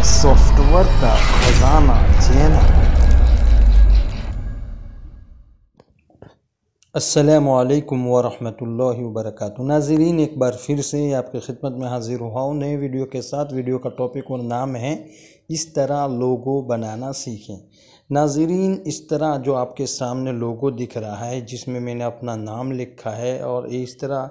Software का खजाना channel. अस्सलामु अलैकुम वरहमतुल्लाहि वबरकातुहू। नाज़रीन, एक बार फिर से आपकी खिदमत में हाजिर हुआ हूँ नए वीडियो के साथ। वीडियो का टॉपिक और नाम है इस तरह लोगो बनाना सीखें। नाज़रीन, इस तरह जो आपके सामने लोगो दिख रहा है जिसमें मैंने अपना नाम लिखा है, और इस तरह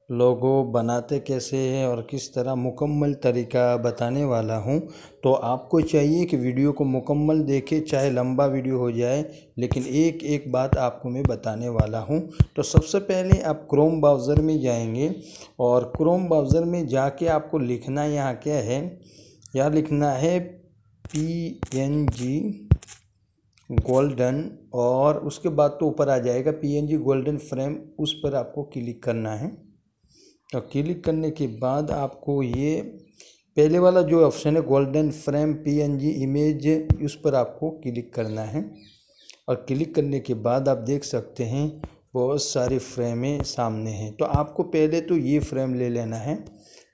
लोगो बनाते कैसे हैं और किस तरह मुकम्मल तरीका बताने वाला हूं। तो आपको चाहिए कि वीडियो को मुकम्मल देखें, चाहे लंबा वीडियो हो जाए, लेकिन एक एक बात आपको मैं बताने वाला हूं। तो सबसे पहले आप क्रोम ब्राउज़र में जाएंगे, और क्रोम ब्राउज़र में जाके आपको लिखना यहाँ क्या है, यहाँ लिखना है PNG गोल्डन, और उसके बाद तो ऊपर आ जाएगा PNG गोल्डन फ्रेम, उस पर आपको क्लिक करना है। और क्लिक करने के बाद आपको ये पहले वाला जो ऑप्शन है गोल्डन फ्रेम PNG इमेज, उस पर आपको क्लिक करना है। और क्लिक करने के बाद आप देख सकते हैं बहुत सारे फ्रेमें सामने हैं। तो आपको पहले तो ये फ्रेम ले लेना है,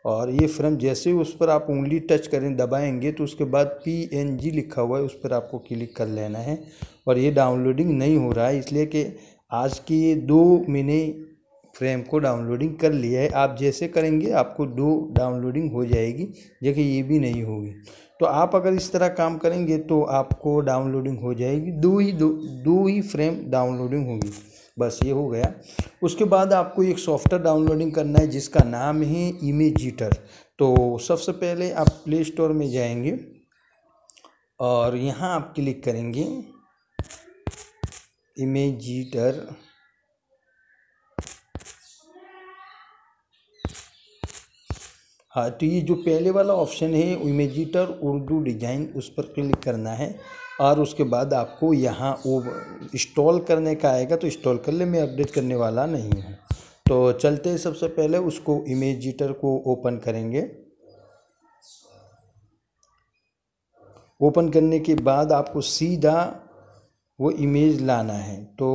और ये फ्रेम जैसे ही उस पर आप उंगली टच करें, दबाएंगे, तो उसके बाद PNG लिखा हुआ है उस पर आपको क्लिक कर लेना है। और ये डाउनलोडिंग नहीं हो रहा है, इसलिए कि आज की ये 2 मैंने फ्रेम को डाउनलोडिंग कर लिया है। आप जैसे करेंगे आपको 2 डाउनलोडिंग हो जाएगी, जबकि ये भी नहीं होगी। तो आप अगर इस तरह काम करेंगे तो आपको डाउनलोडिंग हो जाएगी, दो ही फ्रेम डाउनलोडिंग होगी। बस ये हो गया। उसके बाद आपको एक सॉफ्टवेयर डाउनलोडिंग करना है जिसका नाम है इमेजिटर। तो सबसे पहले आप प्ले स्टोर में जाएंगे, और यहाँ आप क्लिक करेंगे इमेजिटर। हाँ, तो ये जो पहले वाला ऑप्शन है इमेजिटर उर्दू डिज़ाइन, उस पर क्लिक करना है। और उसके बाद आपको यहाँ वो इंस्टॉल करने का आएगा, तो इंस्टॉल कर ले, मैं अपडेट करने वाला नहीं हूँ। तो चलते हैं, सबसे पहले उसको इमेजिटर को ओपन करेंगे। ओपन करने के बाद आपको सीधा वो इमेज लाना है। तो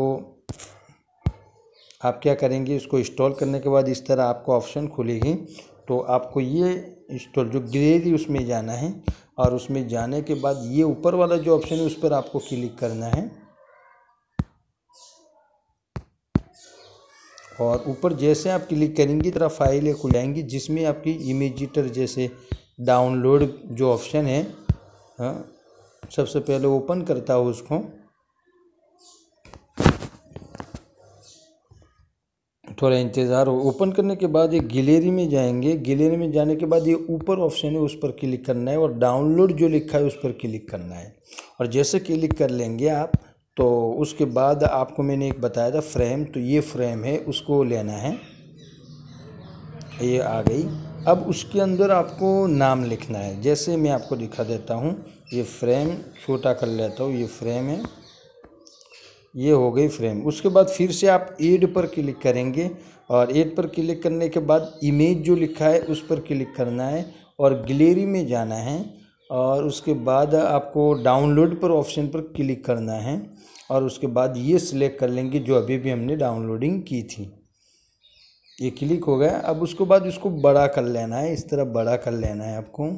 आप क्या करेंगे, इसको इंस्टॉल करने के बाद इस तरह आपको ऑप्शन खुलेगी। तो आपको ये इंस्टॉल जो गैलरी उसमें जाना है, और उसमें जाने के बाद ये ऊपर वाला जो ऑप्शन है उस पर आपको क्लिक करना है। और ऊपर जैसे आप क्लिक करेंगे तरह फाइलें खुल जाएंगी जिसमें आपकी इमेजिटर जैसे डाउनलोड जो ऑप्शन है, हाँ, सबसे पहले ओपन करता हूँ उसको। थोड़ा इंतज़ार हो। ओपन करने के बाद ये गैलरी में जाएंगे। गैलरी में जाने के बाद ये ऊपर ऑप्शन है उस पर क्लिक करना है, और डाउनलोड जो लिखा है उस पर क्लिक करना है। और जैसे क्लिक कर लेंगे आप, तो उसके बाद आपको मैंने एक बताया था फ्रेम, तो ये फ्रेम है, उसको लेना है। ये आ गई। अब उसके अंदर आपको नाम लिखना है, जैसे मैं आपको दिखा देता हूँ। ये फ्रेम छोटा कर लेता हूँ, ये फ्रेम है, ये हो गई फ्रेम। उसके बाद फिर से आप ऐड पर क्लिक करेंगे, और ऐड पर क्लिक करने के बाद इमेज जो लिखा है उस पर क्लिक करना है, और गैलरी में जाना है। और उसके बाद आपको डाउनलोड पर ऑप्शन पर क्लिक करना है, और उसके बाद ये सिलेक्ट कर लेंगे जो अभी भी हमने डाउनलोडिंग की थी। ये क्लिक हो गया। अब उसके बाद इसको बड़ा कर लेना है, इस तरह बड़ा कर लेना है आपको।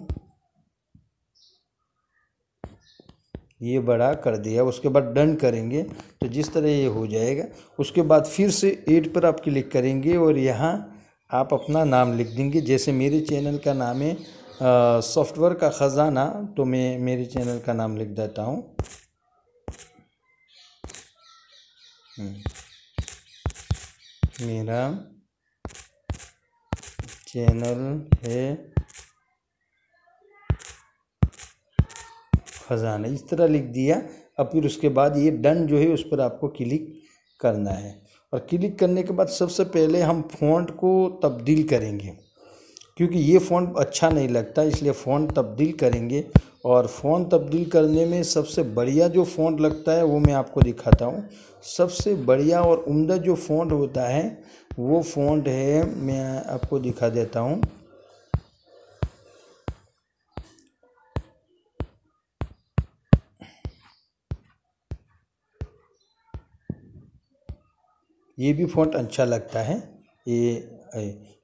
ये बड़ा कर दिया, उसके बाद डन करेंगे तो जिस तरह ये हो जाएगा। उसके बाद फिर से ऐड पर आप क्लिक करेंगे, और यहाँ आप अपना नाम लिख देंगे। जैसे मेरे चैनल का नाम है सॉफ्टवेयर का ख़जाना, तो मैं मेरे चैनल का नाम लिख देता हूँ। मेरा चैनल है खजाना, इस तरह लिख दिया। अब फिर उसके बाद ये डन जो है उस पर आपको क्लिक करना है। और क्लिक करने के बाद सबसे पहले हम फ़ॉन्ट को तब्दील करेंगे, क्योंकि ये फ़ॉन्ट अच्छा नहीं लगता, इसलिए फ़ॉन्ट तब्दील करेंगे। और फ़ॉन्ट तब्दील करने में सबसे बढ़िया जो फ़ॉन्ट लगता है वो मैं आपको दिखाता हूँ। सबसे बढ़िया और उम्दा जो फ़ॉन्ट होता है वो फ़ॉन्ट है, मैं आपको दिखा देता हूँ। ये भी फ़ॉन्ट अच्छा लगता है ये,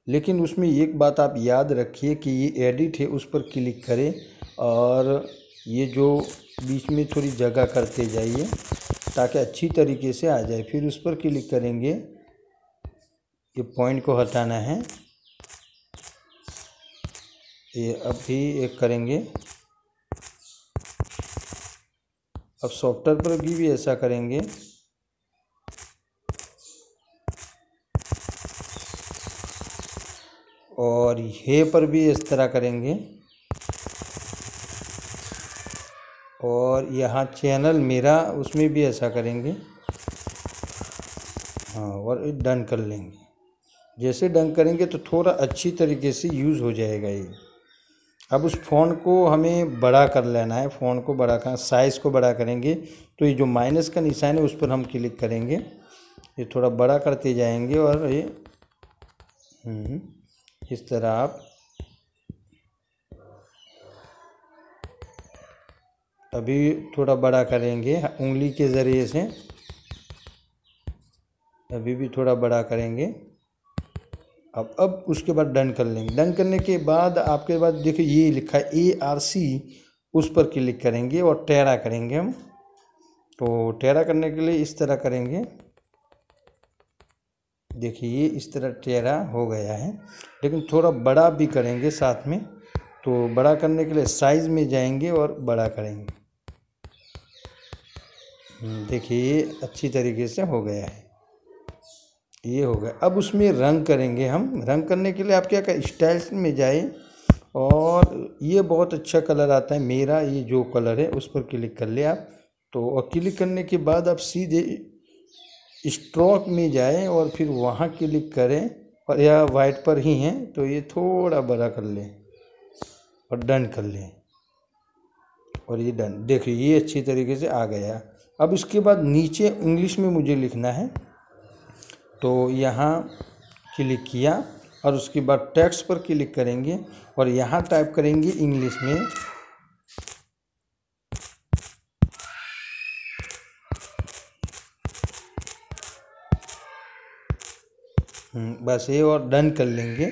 लेकिन उसमें एक बात आप याद रखिए कि ये एडिट है, उस पर क्लिक करें, और ये जो बीच में थोड़ी जगह करते जाइए ताकि अच्छी तरीके से आ जाए। फिर उस पर क्लिक करेंगे, ये पॉइंट को हटाना है। ये अभी एक करेंगे। अब सॉफ्टवेयर पर भी ऐसा करेंगे। और ये पर भी इस तरह करेंगे। और यहाँ चैनल मेरा, उसमें भी ऐसा करेंगे। हाँ, और डन कर लेंगे। जैसे डन करेंगे तो थोड़ा अच्छी तरीके से यूज़ हो जाएगा ये। अब उस फ़ॉन्ट को हमें बड़ा कर लेना है। फ़ॉन्ट को बड़ा कर, साइज़ को बड़ा करेंगे तो ये जो माइनस का निशान है उस पर हम क्लिक करेंगे। ये थोड़ा बड़ा करते जाएंगे और ये इस तरह आप अभी थोड़ा बड़ा करेंगे उंगली के ज़रिए से। अभी भी थोड़ा बड़ा करेंगे। अब उसके बाद डन कर लेंगे। डन करने के बाद आपके बाद देखिए ये लिखा है ARC, उस पर क्लिक करेंगे और टेढ़ा करेंगे हम। तो टेढ़ा करने के लिए इस तरह करेंगे। देखिए ये इस तरह टेढ़ा हो गया है, लेकिन थोड़ा बड़ा भी करेंगे साथ में। तो बड़ा करने के लिए साइज़ में जाएंगे और बड़ा करेंगे। देखिए ये अच्छी तरीके से हो गया है। ये हो गया। अब उसमें रंग करेंगे हम। रंग करने के लिए आप क्या करें, स्टाइल्स में जाए और ये बहुत अच्छा कलर आता है मेरा, ये जो कलर है उस पर क्लिक कर ले आप। तो और क्लिक करने के बाद आप सीधे स्ट्रोक में जाए और फिर वहाँ क्लिक करें, और या वाइट पर ही हैं तो ये थोड़ा बड़ा कर लें और डन कर लें। और ये डन, देखिए ये अच्छी तरीके से आ गया। अब इसके बाद नीचे इंग्लिश में मुझे लिखना है, तो यहाँ क्लिक किया और उसके बाद टेक्स्ट पर क्लिक करेंगे और यहाँ टाइप करेंगे इंग्लिश में बस ये, और डन कर लेंगे।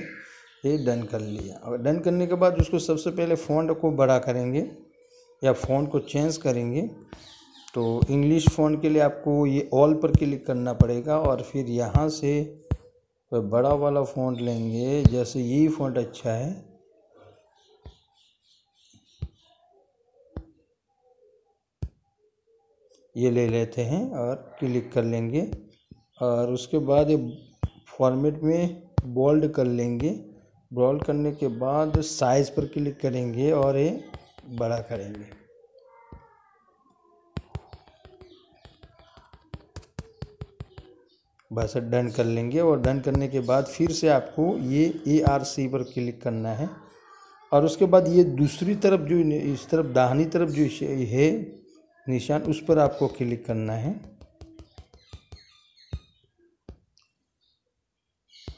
ये डन कर लिया। और डन करने के बाद उसको सबसे पहले फ़ॉन्ट को बड़ा करेंगे या फ़ॉन्ट को चेंज करेंगे। तो इंग्लिश फ़ॉन्ट के लिए आपको ये ऑल पर क्लिक करना पड़ेगा और फिर यहाँ से बड़ा वाला फ़ॉन्ट लेंगे। जैसे ये फ़ॉन्ट अच्छा है, ये ले लेते हैं और क्लिक कर लेंगे। और उसके बाद ये फॉर्मेट में बोल्ड कर लेंगे। बोल्ड करने के बाद साइज़ पर क्लिक करेंगे और ये बड़ा करेंगे। बस डन कर लेंगे। और डन करने के बाद फिर से आपको ये ARC पर क्लिक करना है। और उसके बाद ये दूसरी तरफ जो इस तरफ दाहिनी तरफ जो है निशान, उस पर आपको क्लिक करना है।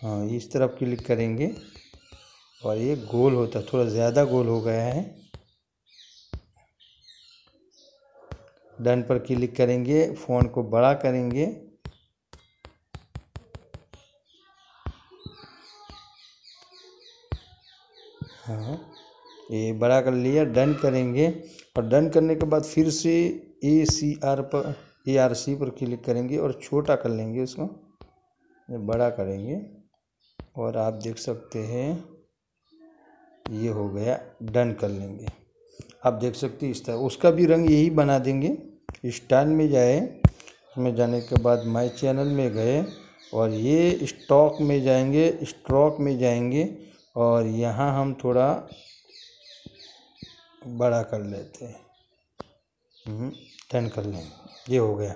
हाँ, इस तरफ क्लिक करेंगे और ये गोल होता, थोड़ा ज़्यादा गोल हो गया है। डन पर क्लिक करेंगे, फ़ॉन्ट को बड़ा करेंगे। हाँ, ये बड़ा कर लिया। डन करेंगे और डन करने के बाद फिर से ARC पर क्लिक करेंगे और छोटा कर लेंगे उसको, बड़ा करेंगे। और आप देख सकते हैं ये हो गया। डन कर लेंगे। आप देख सकते हैं इस तरह उसका भी रंग यही बना देंगे। स्टाइल में जाए, उसमें जाने के बाद माय चैनल में गए और ये स्टॉक में जाएंगे, स्ट्रोक में जाएंगे और यहाँ हम थोड़ा बड़ा कर लेते हैं। डन कर लेंगे। ये हो गया।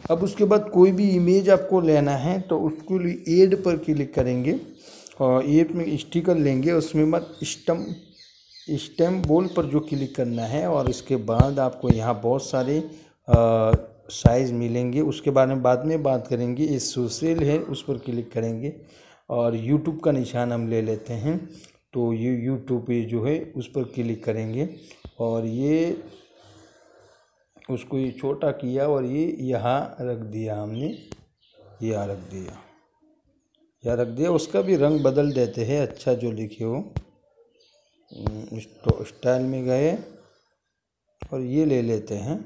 अब उसके बाद कोई भी इमेज आपको लेना है तो उसको लिए ऐड पर क्लिक करेंगे और ऐड में स्टिकर लेंगे। उसमें मत स्टैम्प बोल पर जो क्लिक करना है और इसके बाद आपको यहाँ बहुत सारे साइज़ मिलेंगे। उसके बारे में बाद में बात करेंगे। ये सोशल है, उस पर क्लिक करेंगे और यूट्यूब का निशान हम ले लेते हैं। तो ये यूट्यूब पे जो है उस पर क्लिक करेंगे और ये उसको ये छोटा किया और ये यहाँ रख दिया हमने, यहाँ रख दिया, यहाँ रख दिया। उसका भी रंग बदल देते हैं, अच्छा जो लिखे हो। स्टाइल में गए और ये ले लेते हैं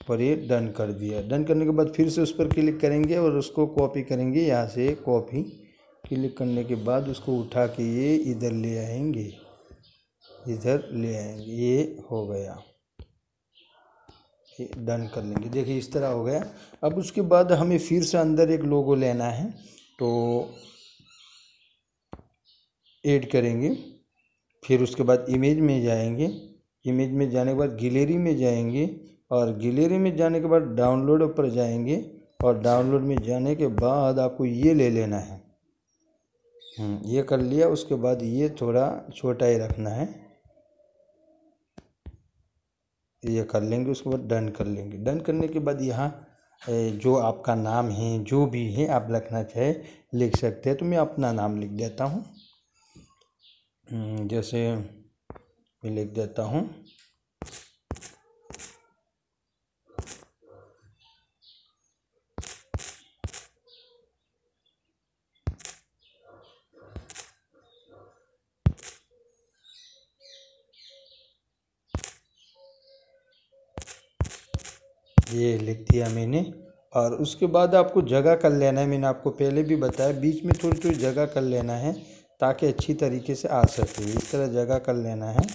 और ये डन कर दिया। डन करने के बाद फिर से उस पर क्लिक करेंगे और उसको कॉपी करेंगे। यहाँ से कॉपी क्लिक करने के बाद उसको उठा के ये इधर ले आएंगे, इधर ले आएंगे। ये हो गया, ये डन कर लेंगे। देखिए इस तरह हो गया। अब उसके बाद हमें फिर से अंदर एक लोगो लेना है, तो ऐड करेंगे। फिर उसके बाद इमेज में जाएंगे। इमेज में जाने के बाद गैलरी में जाएंगे और गैलरी में जाने के बाद डाउनलोड पर जाएंगे और डाउनलोड में जाने के बाद आपको ये ले लेना है। ये कर लिया। उसके बाद ये थोड़ा छोटा ही रखना है, ये कर लेंगे। उसके बाद डन कर लेंगे। डन करने के बाद यहाँ जो आपका नाम है, जो भी है आप लिखना चाहे लिख सकते हैं। तो मैं अपना नाम लिख देता हूँ। जैसे मैं लिख देता हूँ ये लिख दिया मैंने। और उसके बाद आपको जगह कर लेना है। मैंने आपको पहले भी बताया, बीच में थोड़ी थोड़ी जगह कर लेना है ताकि अच्छी तरीके से आ सके। इस तरह जगह कर लेना है।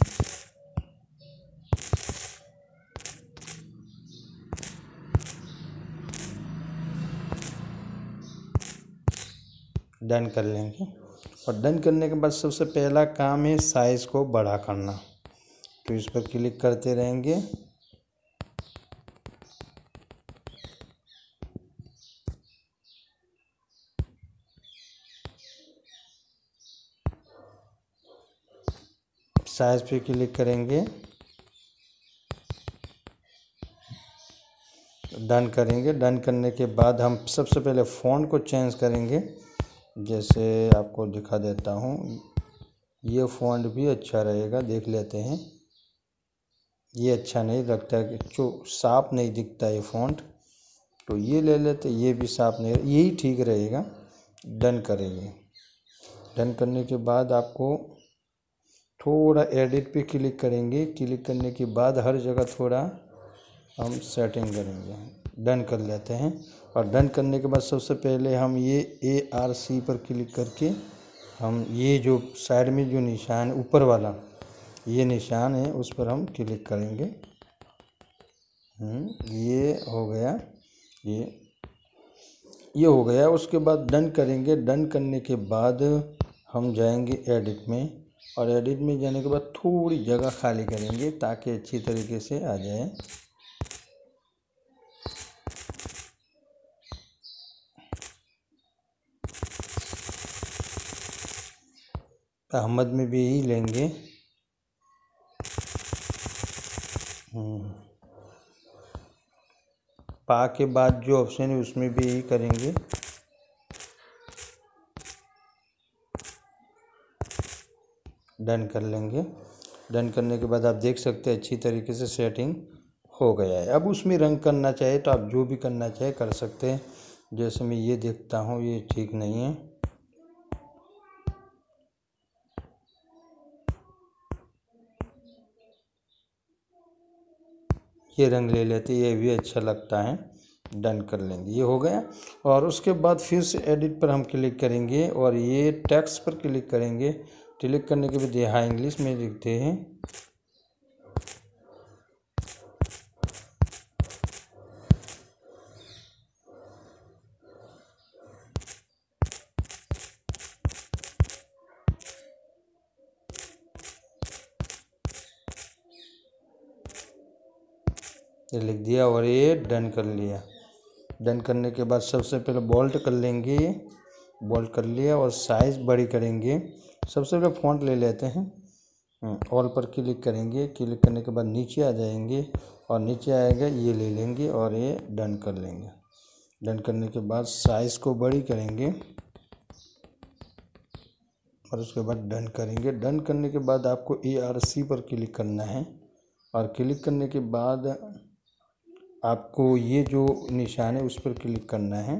डन कर लेंगे। और डन करने के बाद सबसे पहला काम है साइज़ को बड़ा करना। तो इस पर क्लिक करते रहेंगे। साइज पे क्लिक करेंगे, डन करेंगे। डन करने के बाद हम सबसे पहले फ़ॉन्ट को चेंज करेंगे। जैसे आपको दिखा देता हूँ, ये फ़ॉन्ट भी अच्छा रहेगा, देख लेते हैं। ये अच्छा नहीं लगता है, जो साफ नहीं दिखता है फ़ॉन्ट, तो ये ले लेते। ये भी साफ नहीं, यही ठीक रहेगा। डन करेंगे। डन करने के बाद आपको थोड़ा एडिट पे क्लिक करेंगे। क्लिक करने के बाद हर जगह थोड़ा हम सेटिंग करेंगे। डन कर लेते हैं। और डन करने के बाद सबसे पहले हम ये ARC पर क्लिक करके हम ये जो साइड में जो निशान है ऊपर वाला, ये निशान है, उस पर हम क्लिक करेंगे। ये हो गया, ये हो गया। उसके बाद डन करेंगे। डन करने के बाद हम जाएंगे एडिट में और एडिट में जाने के बाद थोड़ी जगह खाली करेंगे ताकि अच्छी तरीके से आ जाए। अहमद में भी यही लेंगे। पा के बाद जो ऑप्शन है उसमें भी यही करेंगे। डन कर लेंगे। डन करने के बाद आप देख सकते हैं अच्छी तरीके से सेटिंग हो गया है। अब उसमें रंग करना चाहे तो आप जो भी करना चाहे कर सकते हैं। जैसे मैं ये देखता हूँ, ये ठीक नहीं है, ये रंग ले लेते, ये भी अच्छा लगता है। डन कर लेंगे। ये हो गया। और उसके बाद फिर से एडिट पर हम क्लिक करेंगे और ये टेक्स्ट पर क्लिक करेंगे। क्लिक करने के बाद यहाँ इंग्लिश में लिखते हैं। ये लिख दिया और ये डन कर लिया। डन करने के बाद सबसे पहले बोल्ट कर लेंगे। बोल्ट कर लिया और साइज़ बड़ी करेंगे। सबसे पहले फ़ॉन्ट ले लेते हैं। ऑल पर क्लिक करेंगे। क्लिक करने के बाद नीचे आ जाएंगे और नीचे आएगा, ये ले लेंगे और ये डन कर लेंगे। डन करने के बाद साइज़ को बड़ी करेंगे और उसके बाद डन करेंगे। डन करने के बाद आपको ARC पर क्लिक करना है और क्लिक करने के बाद आपको ये जो निशान है उस पर क्लिक करना है।